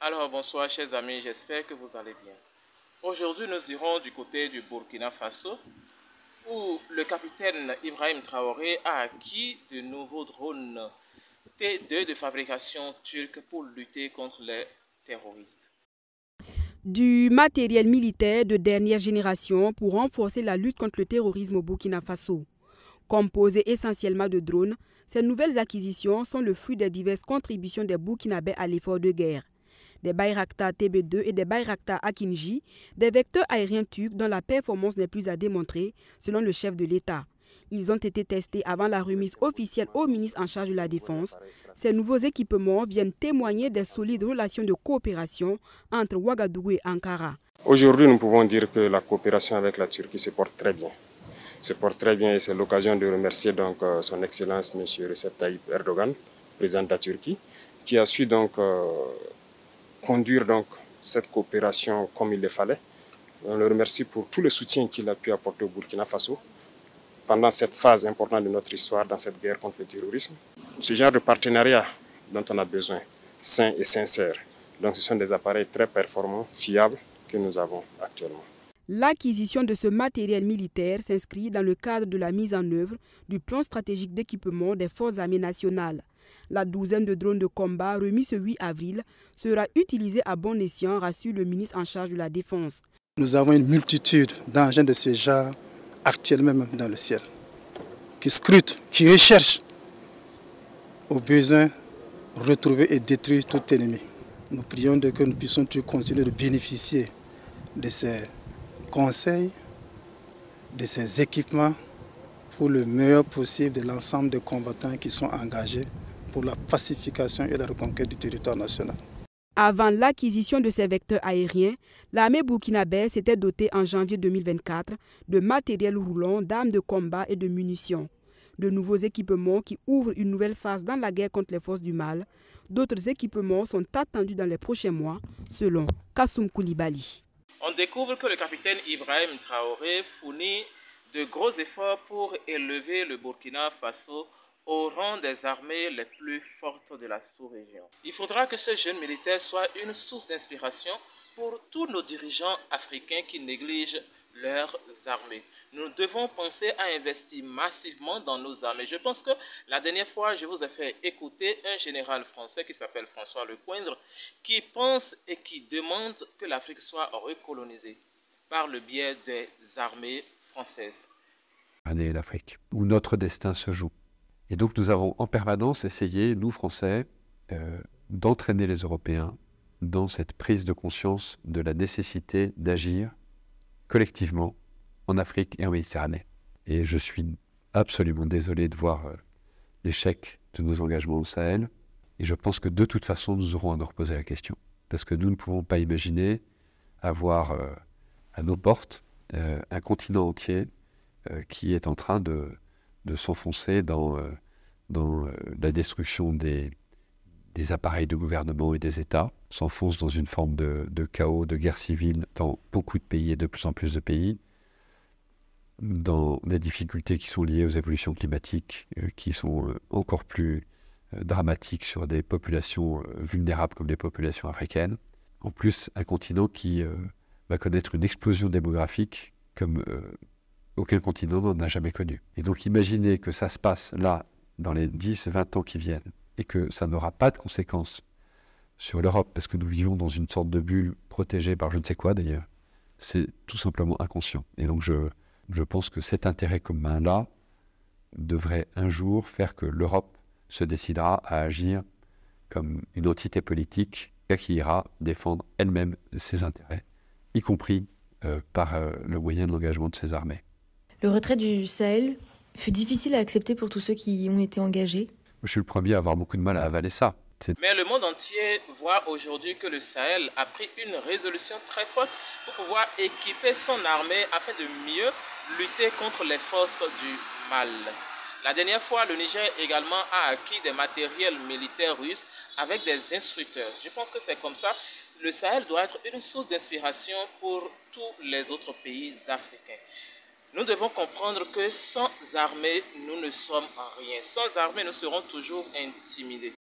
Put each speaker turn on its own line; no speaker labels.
Alors bonsoir chers amis, j'espère que vous allez bien. Aujourd'hui nous irons du côté du Burkina Faso où le capitaine Ibrahim Traoré a acquis de nouveaux drones T2 de fabrication turque pour lutter contre les terroristes.
Du matériel militaire de dernière génération pour renforcer la lutte contre le terrorisme au Burkina Faso. Composées essentiellement de drones, ces nouvelles acquisitions sont le fruit des diverses contributions des Burkinabés à l'effort de guerre. Des Bayraktar TB2 et des Bayraktar Akinji, des vecteurs aériens turcs dont la performance n'est plus à démontrer, selon le chef de l'État. Ils ont été testés avant la remise officielle au ministre en charge de la Défense. Ces nouveaux équipements viennent témoigner des solides relations de coopération entre Ouagadougou et Ankara.
Aujourd'hui, nous pouvons dire que la coopération avec la Turquie se porte très bien. Et c'est l'occasion de remercier donc son Excellence M. Recep Tayyip Erdogan, président de la Turquie, qui a su donc conduire donc cette coopération comme il le fallait. On le remercie pour tout le soutien qu'il a pu apporter au Burkina Faso pendant cette phase importante de notre histoire dans cette guerre contre le terrorisme. Ce genre de partenariat dont on a besoin, sain et sincère. Donc ce sont des appareils très performants, fiables que nous avons actuellement.
L'acquisition de ce matériel militaire s'inscrit dans le cadre de la mise en œuvre du plan stratégique d'équipement des forces armées nationales. La douzaine de drones de combat remis ce 8 avril sera utilisée à bon escient, rassure le ministre en charge de la Défense.
Nous avons une multitude d'engins de ce genre actuellement même dans le ciel, qui scrutent, qui recherchent au besoin retrouver et détruire tout ennemi. Nous prions que nous puissions continuer de bénéficier de ces conseils, de ces équipements pour le meilleur possible de l'ensemble des combattants qui sont engagés pour la pacification et la reconquête du territoire national.
Avant l'acquisition de ces vecteurs aériens, l'armée burkinabé s'était dotée en janvier 2024 de matériel roulant, d'armes de combat et de munitions. De nouveaux équipements qui ouvrent une nouvelle phase dans la guerre contre les forces du mal. D'autres équipements sont attendus dans les prochains mois, selon Kassoum Koulibaly.
On découvre que le capitaine Ibrahim Traoré fournit de gros efforts pour élever le Burkina Faso au rang des armées les plus fortes de la sous-région. Il faudra que ce jeune militaire soit une source d'inspiration pour tous nos dirigeants africains qui négligent leurs armées. Nous devons penser à investir massivement dans nos armées. Je pense que la dernière fois, je vous ai fait écouter un général français qui s'appelle François Lecoindre, qui pense et qui demande que l'Afrique soit recolonisée par le biais des armées françaises.
L'Afrique, où notre destin se joue. Et donc nous avons en permanence essayé, nous Français, d'entraîner les Européens dans cette prise de conscience de la nécessité d'agir collectivement en Afrique et en Méditerranée. Et je suis absolument désolé de voir l'échec de nos engagements au Sahel. Et je pense que de toute façon, nous aurons à nous reposer la question. Parce que nous ne pouvons pas imaginer avoir à nos portes un continent entier qui est en train de s'enfoncer dans la destruction des appareils de gouvernement et des États, s'enfonce dans une forme de chaos, de guerre civile dans beaucoup de pays et de plus en plus de pays, dans des difficultés qui sont liées aux évolutions climatiques, qui sont encore plus dramatiques sur des populations vulnérables comme les populations africaines. En plus, un continent qui va connaître une explosion démographique comme aucun continent n'en a jamais connu. Et donc imaginez que ça se passe là, dans les 10-20 ans qui viennent, et que ça n'aura pas de conséquences sur l'Europe, parce que nous vivons dans une sorte de bulle protégée par je ne sais quoi d'ailleurs, c'est tout simplement inconscient. Et donc je pense que cet intérêt commun-là devrait un jour faire que l'Europe se décidera à agir comme une entité politique qui ira défendre elle-même ses intérêts, y compris par le moyen de l'engagement de ses armées.
Le retrait du Sahel fut difficile à accepter pour tous ceux qui y ont été engagés.
Je suis le premier à avoir beaucoup de mal à avaler ça.
Mais le monde entier voit aujourd'hui que le Sahel a pris une résolution très forte pour pouvoir équiper son armée afin de mieux lutter contre les forces du mal. La dernière fois, le Niger également a acquis des matériels militaires russes avec des instructeurs. Je pense que c'est comme ça. Le Sahel doit être une source d'inspiration pour tous les autres pays africains. Nous devons comprendre que sans armée, nous ne sommes rien. Sans armée, nous serons toujours intimidés.